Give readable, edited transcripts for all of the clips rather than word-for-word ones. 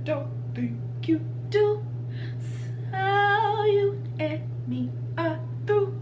don't think you do. So you and me are through.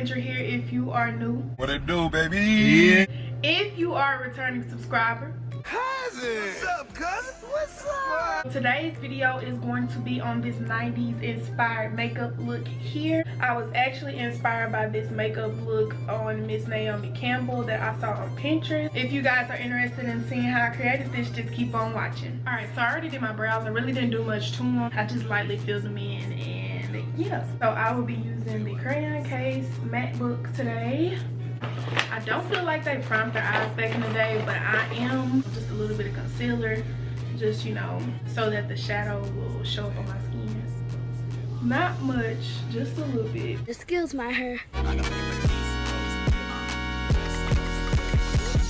Here if you are new. What it do, baby? Yeah. If you are a returning subscriber. Cousin! What's up, cousin? What's up? Today's video is going to be on this 90s inspired makeup look here. I was actually inspired by this makeup look on Miss Naomi Campbell that I saw on Pinterest. If you guys are interested in seeing how I created this, just keep on watching. Alright, so I already did my brows. I really didn't do much to them. I just lightly filled them in and yeah. So I will be using the Crayon Case matte book today. I don't feel like they primed their eyes back in the day, but I am. Just a little bit of concealer, just, you know, so that the shadow will show up on my skin. Not much, just a little bit. Excuse my hair.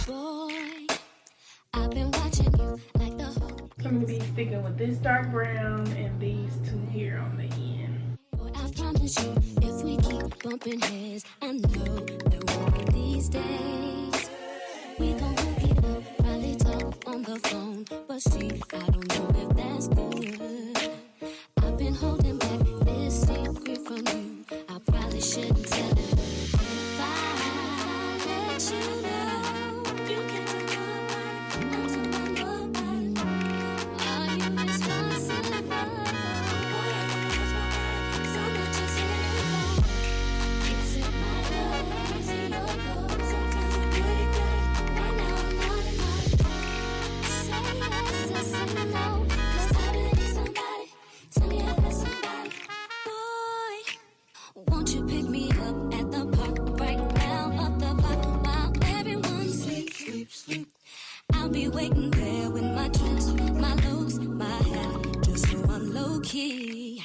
Boy, I've been watching you like the whole. I'm gonna be sticking with this dark brown and these two here on the end. I promise you, if we keep bumping heads, I know that one of these days we gon' hook it up, probably talk on the phone, but see, I don't know if that's good. I've been holding back this secret from you. I probably shouldn't tell it. If I let you know, you can't tell nobody. Are you responsible? I'll be waiting there with my tricks, my looks, my hat, just so I'm low key.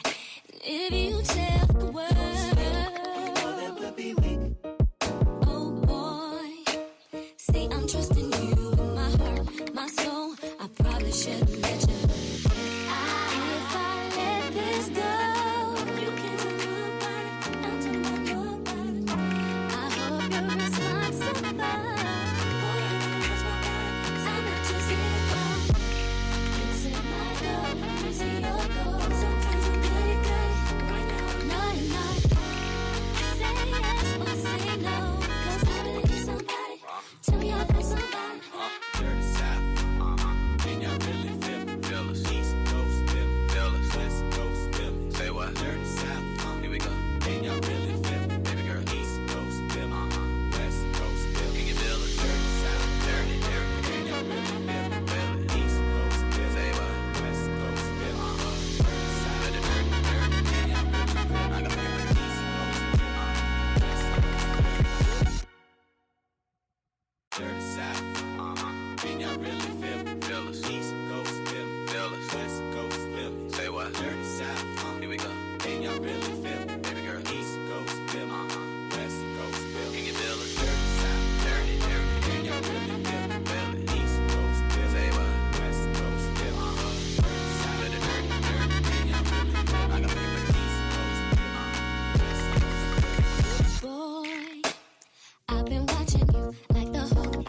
If you tell the world, oh boy, see I'm trusting you with my heart, my soul. I probably shouldn't let you. If I let this go, you can't tell nobody, I'll tell nobody. I hope you're responsible.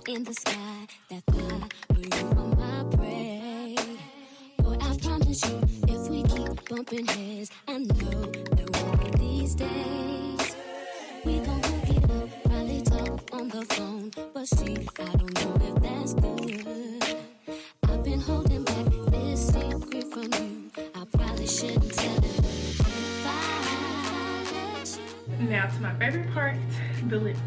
In the sky, that fly, but you are my prey. Boy, I promise you, if we keep bumping heads, I know that one of these days we gon' hook it up, probably talk on the phone, but see, I don't know if that's good. I've been holding back this secret from you. I probably shouldn't tell it. If I let you. Now to my favorite part, the lips.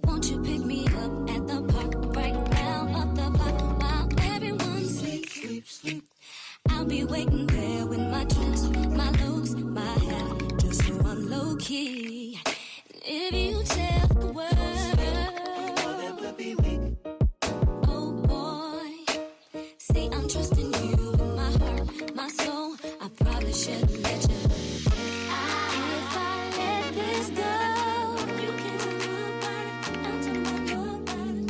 Won't you pick me up at the park right now, up the block? waiting there with my tricks, my looks, my hair, just so I'm low key. If you tell the world, that would be weak. Oh boy, see I'm trusting you with my heart, my soul. I probably shouldn't let you. If I let this go, you can tell nobody. I'll tell nobody.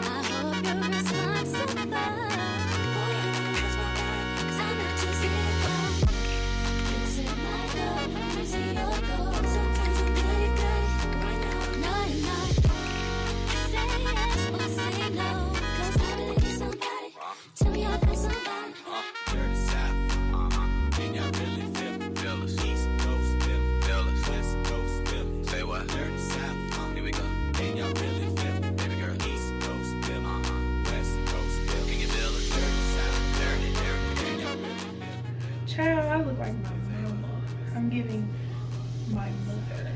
I hope you're responsible. Boy, you know that's my bad. 'Cause I'm not just here. Is it my goal? Is it your goal? Sometimes I'm good. Right now I'm not. Say yes or say no. 'Cause I really need somebody. Tell me I got somebody. Dirty South, and y'all really feel us. East Coast, feel us. West Coast, feel us. Say what? Dirty South, here we go. And y'all really feel it, baby girl. East Coast, feel West Coast, feel. Can you feel us? Dirty South, dirty, and y'all really feel it. Child, I look like my mama. I'm giving my mother.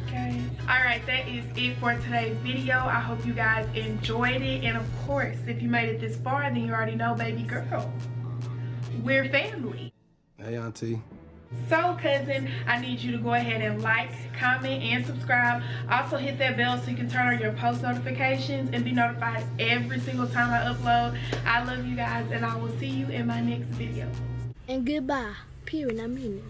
Okay. Alright, that is it for today's video. I hope you guys enjoyed it. And of course, if you made it this far, then you already know, baby girl, we're family. Hey, auntie. So, cousin, I need you to go ahead and like, comment, and subscribe. Also, hit that bell so you can turn on your post notifications and be notified every single time I upload. I love you guys, and I will see you in my next video. And goodbye. Period. I mean it.